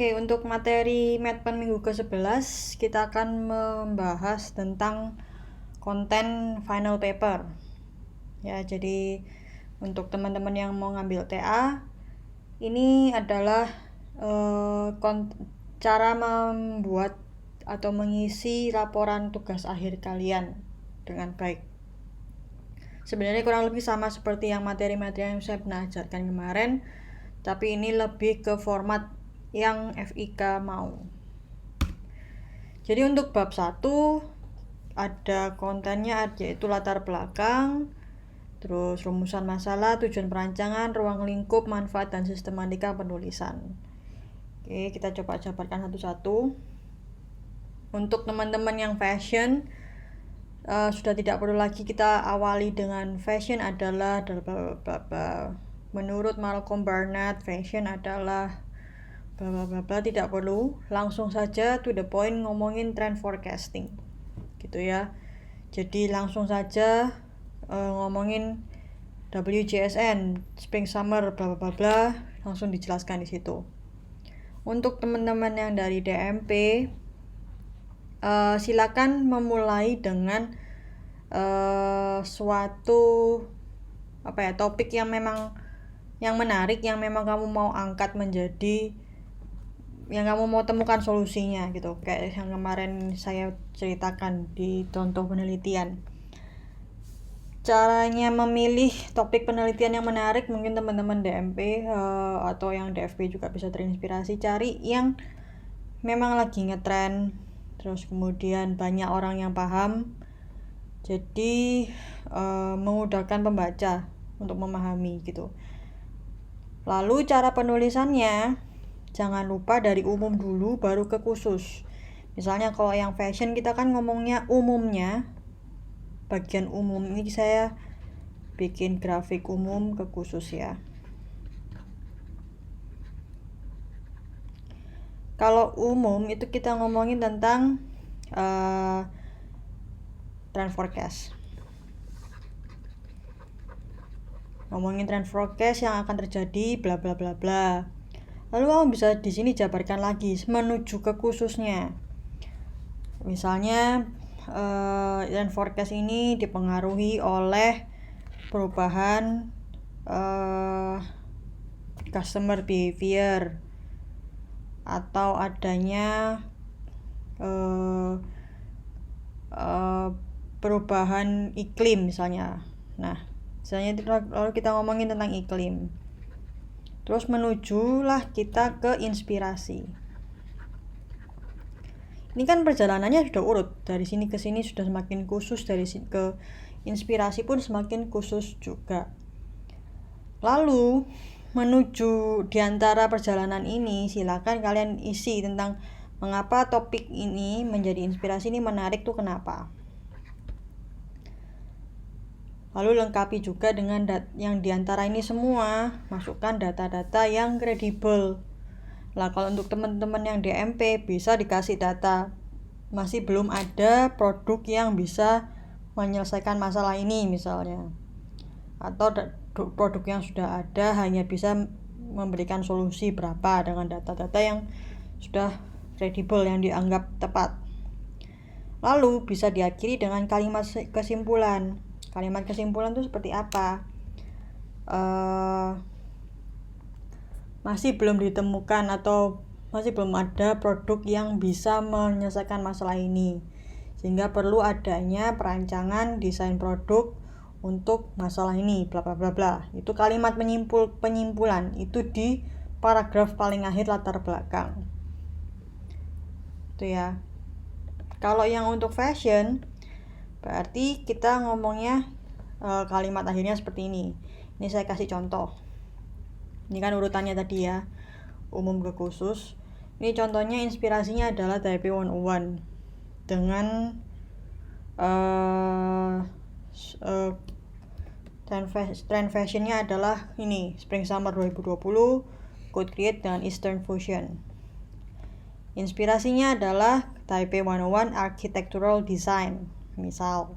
Oke, untuk materi Medpen minggu ke-11 kita akan membahas tentang konten final paper. Ya, jadi untuk teman-teman yang mau ngambil TA, ini adalah cara membuat atau mengisi laporan tugas akhir kalian dengan baik. Sebenarnya kurang lebih sama seperti yang materi-materi yang saya pernah ajarkan kemarin, tapi ini lebih ke format yang FIK mau. Jadi untuk bab 1 ada kontennya, yaitu latar belakang, terus rumusan masalah, tujuan perancangan, ruang lingkup, manfaat dan sistematika penulisan. Oke, kita coba jabarkan satu-satu. Untuk teman-teman yang fashion, sudah tidak perlu lagi kita awali dengan fashion adalah menurut Malcolm Barnett, fashion adalah bla bla bla, tidak perlu, langsung saja to the point ngomongin trend forecasting gitu ya. Jadi langsung saja ngomongin WJSN, spring summer bla bla bla, langsung dijelaskan di situ. Untuk teman-teman yang dari DMP, silakan memulai dengan suatu topik yang memang yang menarik, yang memang kamu mau angkat menjadi yang kamu mau temukan solusinya gitu, kayak yang kemarin saya ceritakan di contoh penelitian. Caranya memilih topik penelitian yang menarik, mungkin teman-teman DMP atau yang DFP juga bisa terinspirasi, cari yang memang lagi ngetrend, terus kemudian banyak orang yang paham, jadi memudahkan pembaca untuk memahami gitu. Lalu cara penulisannya, jangan lupa dari umum dulu baru ke khusus. Misalnya kalau yang fashion kita kan ngomongnya umumnya, bagian umum ini saya bikin grafik umum ke khusus ya. Kalau umum itu kita ngomongin tentang trend forecast. Ngomongin trend forecast yang akan terjadi bla bla bla bla. Lalu kamu bisa di sini jabarkan lagi menuju ke khususnya. Misalnya trend forecast ini dipengaruhi oleh perubahan customer behavior atau adanya perubahan iklim misalnya. Nah, misalnya lalu kita ngomongin tentang iklim. Terus menujulah kita ke inspirasi. Ini kan perjalanannya sudah urut, dari sini ke sini sudah semakin khusus, dari sini ke inspirasi pun semakin khusus juga. Lalu menuju diantara perjalanan ini, silakan kalian isi tentang mengapa topik ini menjadi inspirasi, ini menarik tuh kenapa. Lalu lengkapi juga dengan yang diantara ini semua, masukkan data-data yang kredibel. Lah kalau untuk teman-teman yang DMP bisa dikasih data, masih belum ada produk yang bisa menyelesaikan masalah ini misalnya, atau produk yang sudah ada hanya bisa memberikan solusi berapa dengan data-data yang sudah kredibel, yang dianggap tepat. Lalu bisa diakhiri dengan kalimat kesimpulan. Kalimat kesimpulan itu seperti apa? Masih belum ditemukan atau masih belum ada produk yang bisa menyelesaikan masalah ini, sehingga perlu adanya perancangan desain produk untuk masalah ini bla bla bla bla. Itu kalimat penyimpulan itu di paragraf paling akhir latar belakang. Itu ya. Kalau yang untuk fashion, berarti kita ngomongnya kalimat akhirnya seperti ini. Ini saya kasih contoh. Ini kan urutannya tadi ya, umum ke khusus. Ini contohnya inspirasinya adalah Taipei 101 dengan trend fashionnya adalah ini spring summer 2020, code create dengan Eastern Fusion. Inspirasinya adalah Taipei 101 architectural design misal.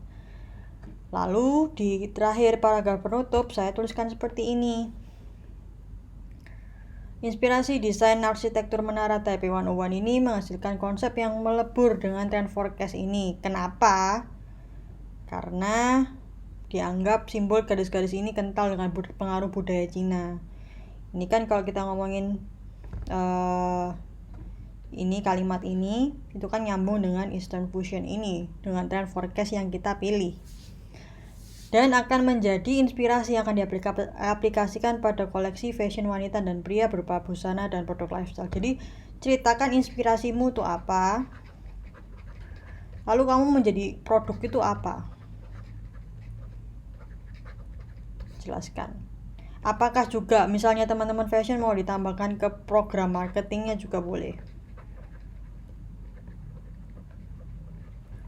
Lalu di terakhir paragraf penutup saya tuliskan seperti ini. Inspirasi desain arsitektur menara Taipei 101 ini menghasilkan konsep yang melebur dengan trend forecast ini. Kenapa? Karena dianggap simbol garis-garis ini kental dengan pengaruh budaya Cina. Ini kan kalau kita ngomongin ini kalimat ini, itu kan nyambung dengan Eastern Fusion ini, dengan trend forecast yang kita pilih. Dan akan menjadi inspirasi yang akan diaplikasikan pada koleksi fashion wanita dan pria berupa busana dan produk lifestyle. Jadi ceritakan inspirasimu itu apa, lalu kamu menjadi produk itu apa, jelaskan. Apakah juga misalnya teman-teman fashion mau ditambahkan ke program marketingnya juga boleh,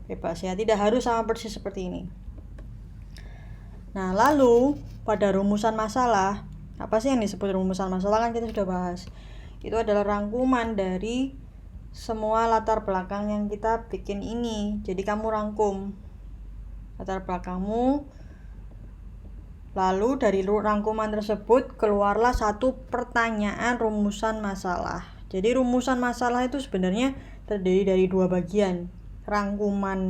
bebas ya, tidak harus sama persis seperti ini. Nah, lalu pada rumusan masalah, apa sih yang disebut rumusan masalah? Kan kita sudah bahas. Itu adalah rangkuman dari semua latar belakang yang kita bikin ini. Jadi kamu rangkum latar belakangmu, lalu dari rangkuman tersebut keluarlah satu pertanyaan rumusan masalah. Jadi rumusan masalah itu sebenarnya terdiri dari dua bagian. Rangkuman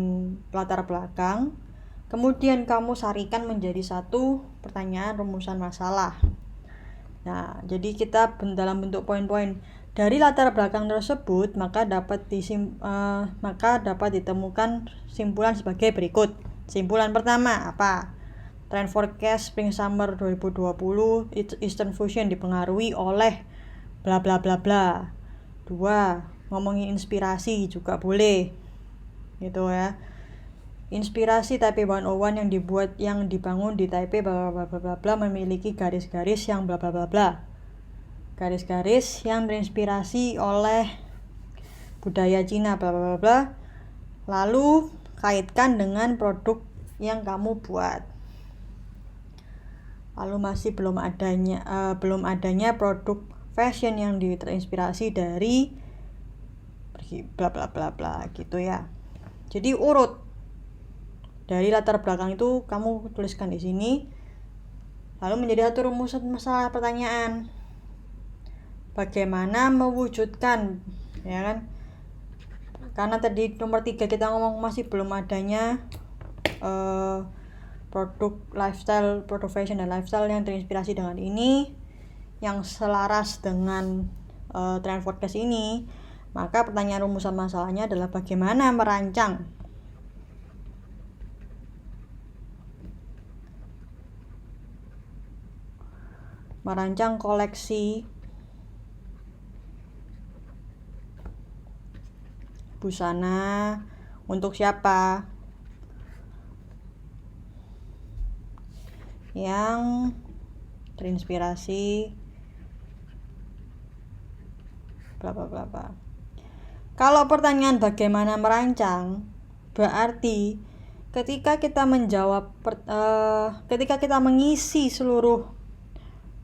latar belakang, kemudian kamu sarikan menjadi satu pertanyaan rumusan masalah. Nah, jadi kita dalam bentuk poin-poin dari latar belakang tersebut, maka dapat ditemukan simpulan sebagai berikut. Simpulan pertama apa? Trend forecast Spring Summer 2020 Eastern Fusion dipengaruhi oleh bla bla bla bla. 2. Ngomongin inspirasi juga boleh. Gitu ya. Inspirasi Taipei 101 yang dibangun di Taipei bla bla bla bla bla memiliki garis-garis yang bla bla bla bla. Garis-garis yang terinspirasi oleh budaya Cina bla bla bla bla. Lalu kaitkan dengan produk yang kamu buat. Lalu masih belum adanya produk fashion yang terinspirasi dari bla bla bla bla gitu ya. Jadi urut dari latar belakang itu kamu tuliskan di sini, lalu menjadi satu rumusan masalah pertanyaan. Bagaimana mewujudkan, ya kan? Karena tadi nomor 3 kita ngomong masih belum adanya produk lifestyle, produk fashion dan lifestyle yang terinspirasi dengan ini, yang selaras dengan trend forecast ini. Maka pertanyaan rumusan masalahnya adalah bagaimana merancang koleksi busana untuk siapa yang terinspirasi bla bla bla bla. Kalau pertanyaan bagaimana merancang, berarti ketika kita mengisi seluruh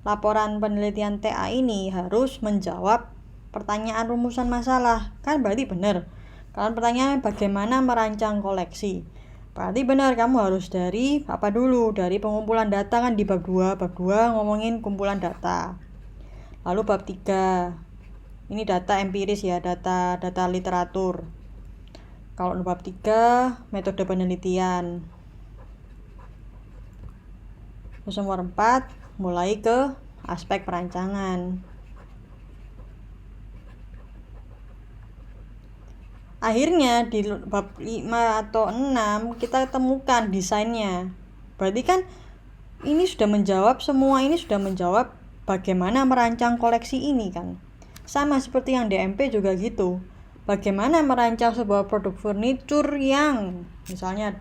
laporan penelitian TA ini harus menjawab pertanyaan rumusan masalah, kan berarti benar. Kalau pertanyaan bagaimana merancang koleksi, berarti benar kamu harus dari apa dulu? Dari pengumpulan data kan di bab 2. Bab 2 ngomongin kumpulan data. Lalu bab 3 ini data empiris ya, data literatur. Kalau bab 3 metode penelitian. Terus nomor 4 mulai ke aspek perancangan. Akhirnya di bab 5 atau 6 kita temukan desainnya. Berarti kan ini sudah menjawab bagaimana merancang koleksi ini kan. Sama seperti yang DMP juga gitu. Bagaimana merancang sebuah produk furniture yang misalnya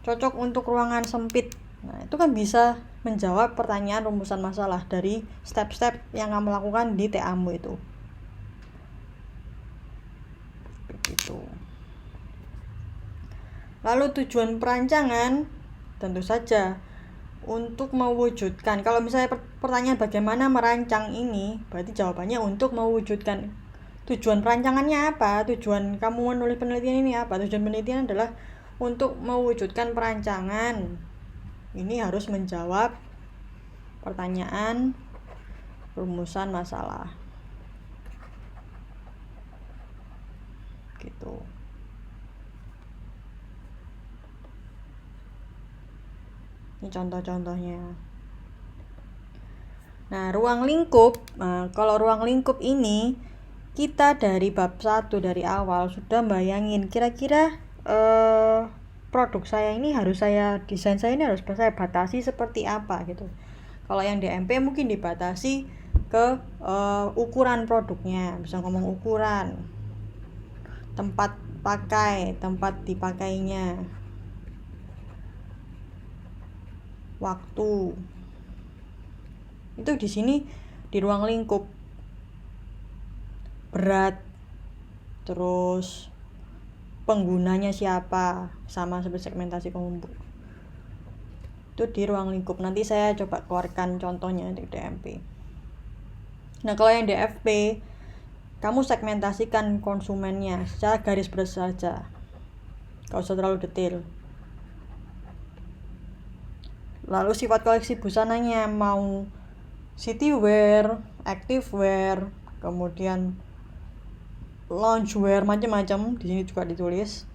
cocok untuk ruangan sempit. Nah, itu kan bisa menjawab pertanyaan rumusan masalah dari step-step yang kamu lakukan di TA-mu itu. Begitu. Lalu tujuan perancangan tentu saja untuk mewujudkan. Kalau misalnya pertanyaan bagaimana merancang ini, berarti jawabannya untuk mewujudkan. Tujuan perancangannya apa? Tujuan kamu menulis penelitian ini apa? Tujuan penelitian adalah untuk mewujudkan perancangan. Ini harus menjawab pertanyaan rumusan masalah. Tuh. Ini contoh-contohnya. Nah, ruang lingkup. Nah, kalau ruang lingkup ini kita dari bab 1 dari awal sudah bayangin kira-kira produk saya ini desain saya ini harus saya batasi seperti apa gitu. Kalau yang DMP mungkin dibatasi ke ukuran produknya, bisa ngomong ukuran, tempat pakai, tempat dipakainya, waktu. Itu di sini di ruang lingkup. Berat, terus penggunanya siapa, sama seperti segmentasi pengumpul. Itu di ruang lingkup. Nanti saya coba keluarkan contohnya di DMP. Nah, kalau yang DFP, kamu segmentasikan konsumennya secara garis besar saja, gak usah terlalu detail. Lalu sifat koleksi busananya mau city wear, active wear, kemudian loungewear, macam-macam di sini juga ditulis.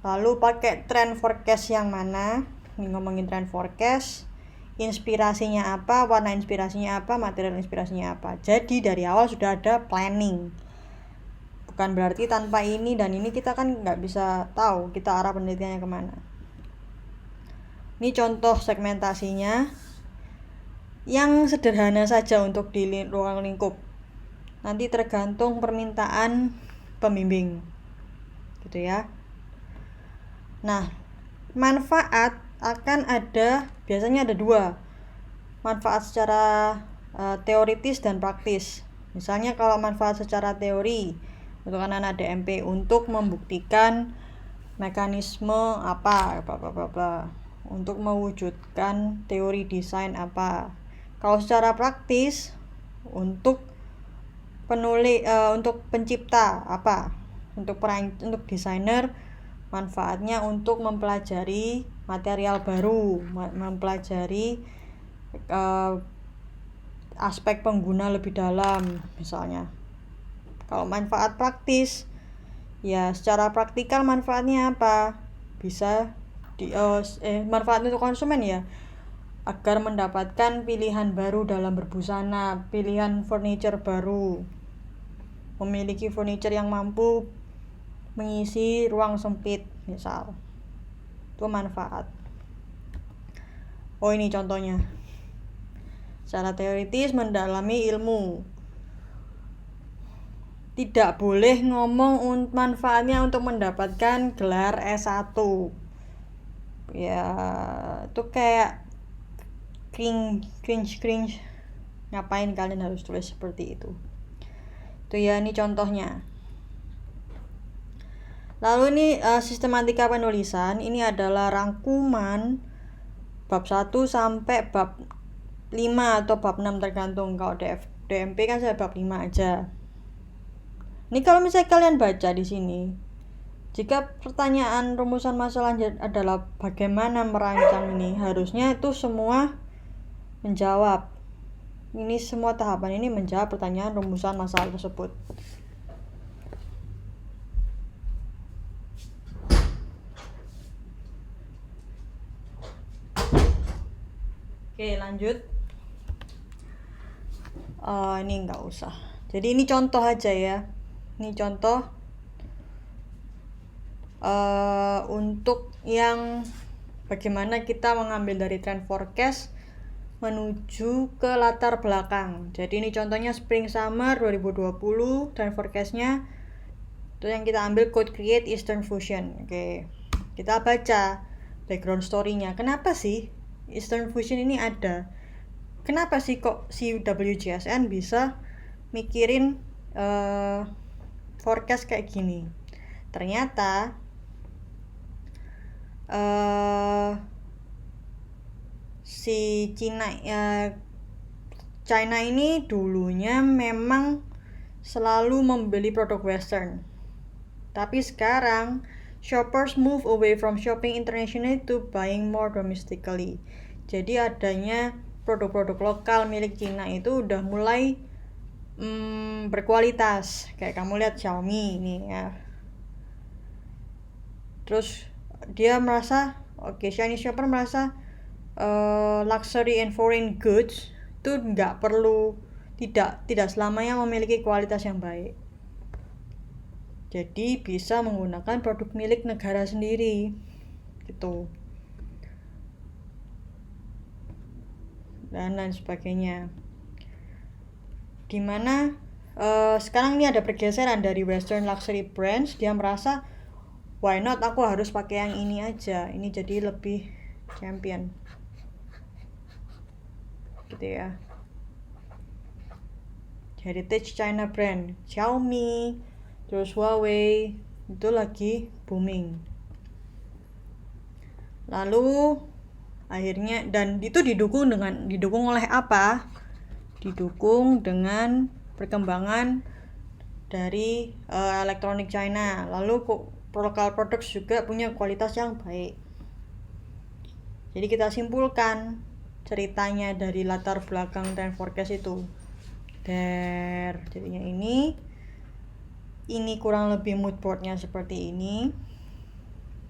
Lalu pakai trend forecast yang mana? Ini ngomongin trend forecast, inspirasinya apa, warna inspirasinya apa, material inspirasinya apa. Jadi dari awal sudah ada planning. Bukan berarti tanpa ini dan ini kita kan nggak bisa tahu kita arah penelitiannya kemana. Ini contoh segmentasinya yang sederhana saja untuk di ruang lingkup. Nanti tergantung permintaan pembimbing, gitu ya. Nah, manfaat akan biasanya ada 2, manfaat secara teoritis dan praktis. Misalnya kalau manfaat secara teori untuk anak-anak DMP untuk membuktikan mekanisme apa, untuk mewujudkan teori desain apa. Kalau secara praktis untuk untuk pencipta apa, untuk desainer manfaatnya untuk mempelajari material baru, mempelajari aspek pengguna lebih dalam misalnya. Kalau manfaat praktis ya secara praktikal manfaatnya apa, bisa manfaat untuk konsumen ya, agar mendapatkan pilihan baru dalam berbusana, pilihan furniture baru, memiliki furniture yang mampu mengisi ruang sempit misal. Itu manfaat. Oh, ini contohnya. Secara teoritis mendalami ilmu. Tidak boleh ngomong manfaatnya untuk mendapatkan gelar S1. Ya, itu kayak cringe. Ngapain kalian harus tulis seperti itu? Itu ya, ini contohnya. Lalu ini sistematika penulisan. Ini adalah rangkuman bab 1 sampai bab 5 atau bab 6 tergantung. Kalau DMP kan saya bab 5 aja. Ini kalau misalnya kalian baca di sini, jika pertanyaan rumusan masalah adalah bagaimana merancang ini, harusnya itu semua menjawab. Ini semua tahapan ini menjawab pertanyaan rumusan masalah tersebut. Oke, lanjut. Ini nggak usah. Jadi ini contoh aja ya. Ini contoh untuk yang bagaimana kita mengambil dari trend forecast menuju ke latar belakang. Jadi ini contohnya Spring Summer 2020 trend forecastnya. Itu yang kita ambil Code Create Eastern Fusion. Oke, kita baca background story-nya. Kenapa sih Eastern Fusion ini ada? Kenapa sih kok si WGSN bisa mikirin forecast kayak gini? Ternyata si China ini dulunya memang selalu membeli produk Western. Tapi sekarang shoppers move away from shopping internationally to buying more domestically. Jadi adanya produk-produk lokal milik Cina itu udah mulai berkualitas. Kayak kamu lihat Xiaomi ini ya, Terus dia merasa, Chinese shopper merasa luxury and foreign goods itu nggak perlu, tidak selamanya memiliki kualitas yang baik. Jadi bisa menggunakan produk milik negara sendiri gitu, dan lain sebagainya. Dimana sekarang ini ada pergeseran dari western luxury brands, dia merasa why not aku harus pakai yang ini aja, ini jadi lebih champion gitu ya. Heritage China brand, Xiaomi, terus Huawei itu lagi booming. Lalu akhirnya, dan itu didukung oleh apa? Didukung dengan perkembangan dari elektronik China. Lalu local products juga punya kualitas yang baik. Jadi kita simpulkan ceritanya dari latar belakang trend forecast itu. Jadinya ini kurang lebih mood boardnya seperti ini.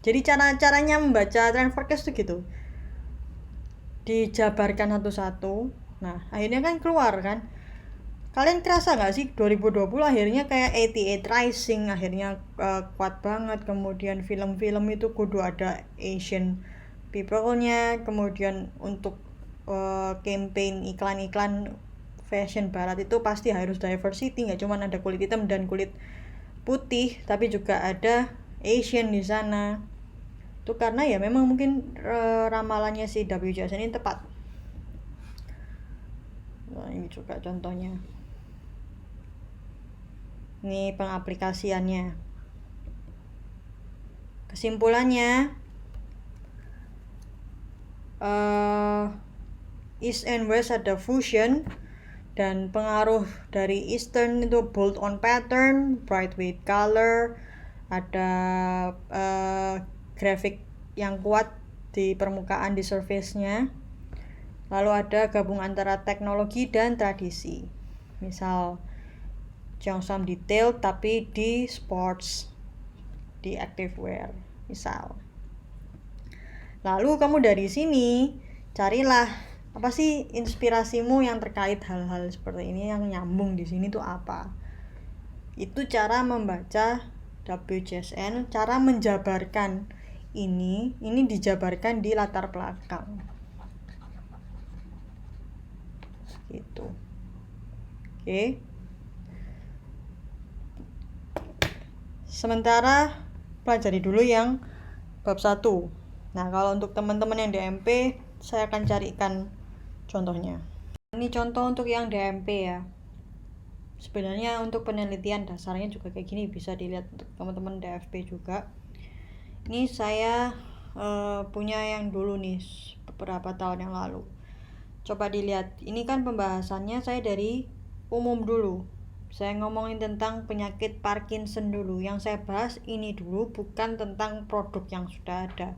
Jadi caranya membaca trend forecast itu gitu, dijabarkan satu-satu. Nah akhirnya kan keluar kan. Kalian kerasa gak sih 2020 akhirnya kayak 88 Rising akhirnya kuat banget. Kemudian film-film itu kudu ada Asian people-nya. Kemudian untuk campaign iklan-iklan fashion barat itu pasti harus diversity, gak cuma ada kulit hitam dan kulit putih, tapi juga ada Asian di sana. Itu karena ya memang mungkin ramalannya si WJS ini tepat. Nah, ini juga contohnya. Ini pengaplikasiannya. Kesimpulannya, East and West ada fusion, dan pengaruh dari Eastern itu bold on pattern, bright weight color, ada grafik yang kuat di permukaan, di surface-nya. Lalu ada gabung antara teknologi dan tradisi. Misal Cheongsam detail tapi di sports, di activewear misal. Lalu kamu dari sini carilah apa sih inspirasimu yang terkait hal-hal seperti ini, yang nyambung di sini tuh apa. Itu cara membaca WJSN, cara menjabarkan ini dijabarkan di latar belakang gitu. Oke. Sementara pelajari dulu yang bab 1. Nah, kalau untuk teman-teman yang DMP, saya akan carikan contohnya. Ini contoh untuk yang DMP ya. Sebenarnya untuk penelitian dasarnya juga kayak gini, bisa dilihat untuk teman-teman DFP juga. Ini saya punya yang dulu nih, beberapa tahun yang lalu. Coba dilihat, ini kan pembahasannya saya dari umum dulu. Saya ngomongin tentang penyakit Parkinson dulu. Yang saya bahas ini dulu, bukan tentang produk yang sudah ada.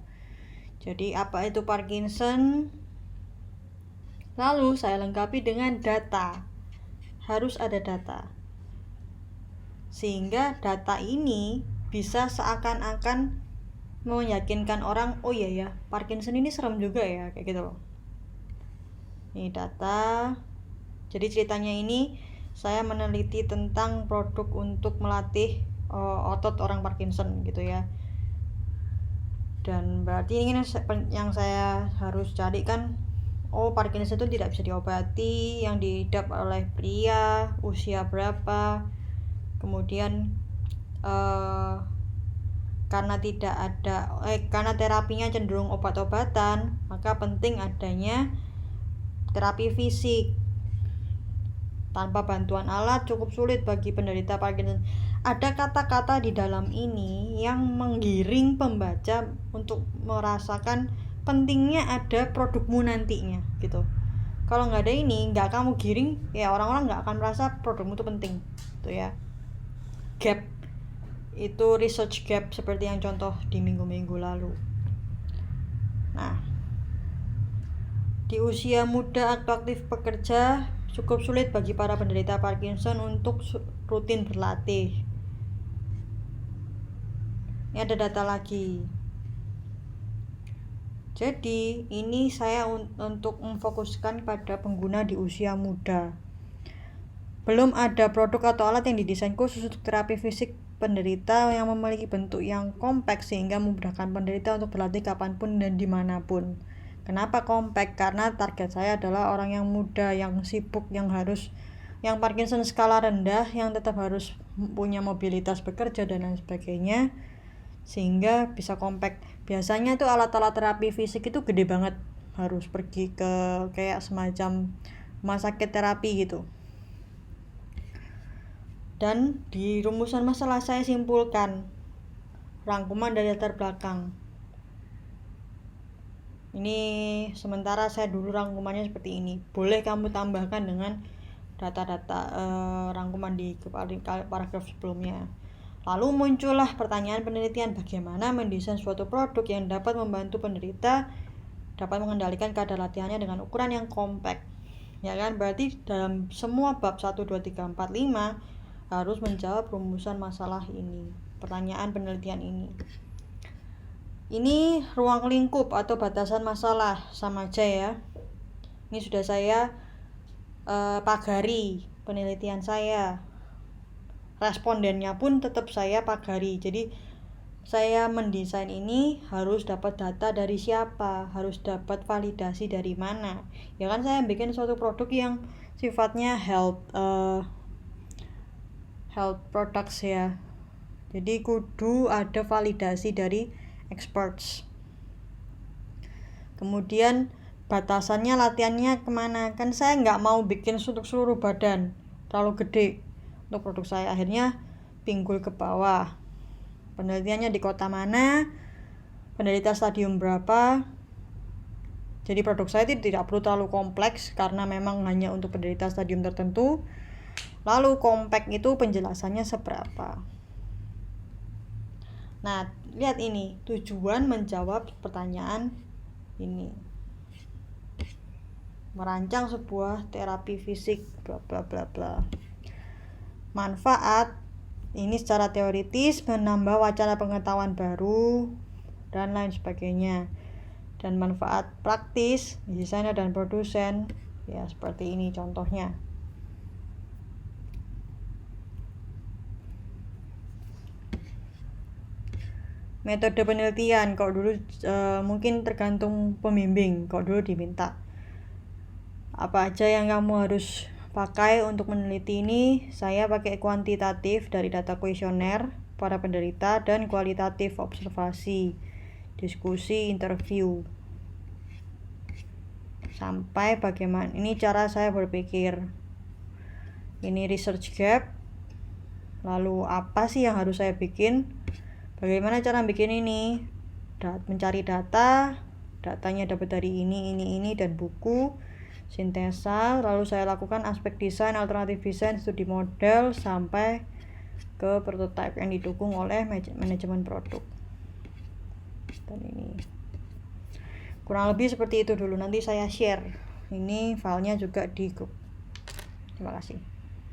Jadi apa itu Parkinson? Lalu saya lengkapi dengan data. Harus ada data. Sehingga data ini bisa seakan-akan meyakinkan orang, oh iya ya, Parkinson ini serem juga ya, kayak gitu loh. Ini data. Jadi ceritanya ini saya meneliti tentang produk untuk melatih otot orang Parkinson gitu ya. Dan berarti ini yang saya harus cari kan, Parkinson itu tidak bisa diobati, yang diidap oleh pria, usia berapa, kemudian karena terapinya cenderung obat-obatan, maka penting adanya terapi fisik. Tanpa bantuan alat cukup sulit bagi penderita Parkinson. Ada kata-kata di dalam ini yang menggiring pembaca untuk merasakan pentingnya ada produkmu nantinya gitu. Kalau nggak ada ini, nggak kamu giring, ya orang-orang nggak akan merasa produkmu itu penting gitu ya. Gap itu research gap seperti yang contoh di minggu-minggu lalu. Nah, di usia muda atau aktif bekerja, cukup sulit bagi para penderita Parkinson untuk rutin berlatih. Ini ada data lagi. Jadi ini saya untuk memfokuskan pada pengguna di usia muda. Belum ada produk atau alat yang didesain khusus untuk terapi fisik penderita yang memiliki bentuk yang kompleks sehingga memudahkan penderita untuk berlatih kapanpun dan dimanapun. Kenapa kompak? Karena target saya adalah orang yang muda, yang sibuk, yang Parkinson skala rendah, yang tetap harus punya mobilitas bekerja dan lain sebagainya, sehingga bisa kompak. Biasanya tuh alat-alat terapi fisik itu gede banget, harus pergi ke kayak semacam rumah sakit terapi gitu. Dan di rumusan masalah saya simpulkan rangkuman dari latar belakang. Ini sementara saya dulu rangkumannya seperti ini. Boleh kamu tambahkan dengan data-data rangkuman di paragraf sebelumnya. Lalu muncullah pertanyaan penelitian, bagaimana mendesain suatu produk yang dapat membantu penderita dapat mengendalikan kadar latihannya dengan ukuran yang kompak. Ya kan, berarti dalam semua bab 1, 2, 3, 4, 5 harus menjawab rumusan masalah ini, pertanyaan penelitian ini. Ini ruang lingkup atau batasan masalah, sama aja ya. Ini sudah saya pagari penelitian saya. Respondennya pun tetap saya pagari. Jadi saya mendesain ini harus dapat data dari siapa, harus dapat validasi dari mana. Ya kan, saya bikin suatu produk yang sifatnya health products ya. Jadi kudu ada validasi dari experts. Kemudian batasannya latihannya kemana? Kan saya nggak mau bikin untuk seluruh badan, terlalu gede untuk produk saya. Akhirnya pinggul ke bawah. Penelitiannya di kota mana, penderita stadium berapa. Jadi produk saya tidak perlu terlalu kompleks karena memang hanya untuk penderita stadium tertentu. Lalu kompak itu penjelasannya seberapa. Nah, lihat ini, tujuan menjawab pertanyaan ini. Merancang sebuah terapi fisik bla bla bla bla. Manfaat ini secara teoritis menambah wacana pengetahuan baru dan lain sebagainya. Dan manfaat praktis desainer dan produsen ya seperti ini contohnya. Metode penelitian kalau dulu mungkin tergantung pembimbing. Kalau dulu diminta apa aja yang kamu harus pakai untuk meneliti ini, saya pakai kuantitatif dari data kuesioner para penderita dan kualitatif observasi, diskusi, interview. Sampai bagaimana ini cara saya berpikir. Ini research gap. Lalu apa sih yang harus saya bikin? Bagaimana cara bikin ini? Mencari datanya dapat dari ini dan buku, sintesa, lalu saya lakukan aspek desain, alternatif desain, studi model, sampai ke prototype yang didukung oleh manajemen produk. Dan ini kurang lebih seperti itu dulu. Nanti saya share ini filenya juga di grup. Terima kasih.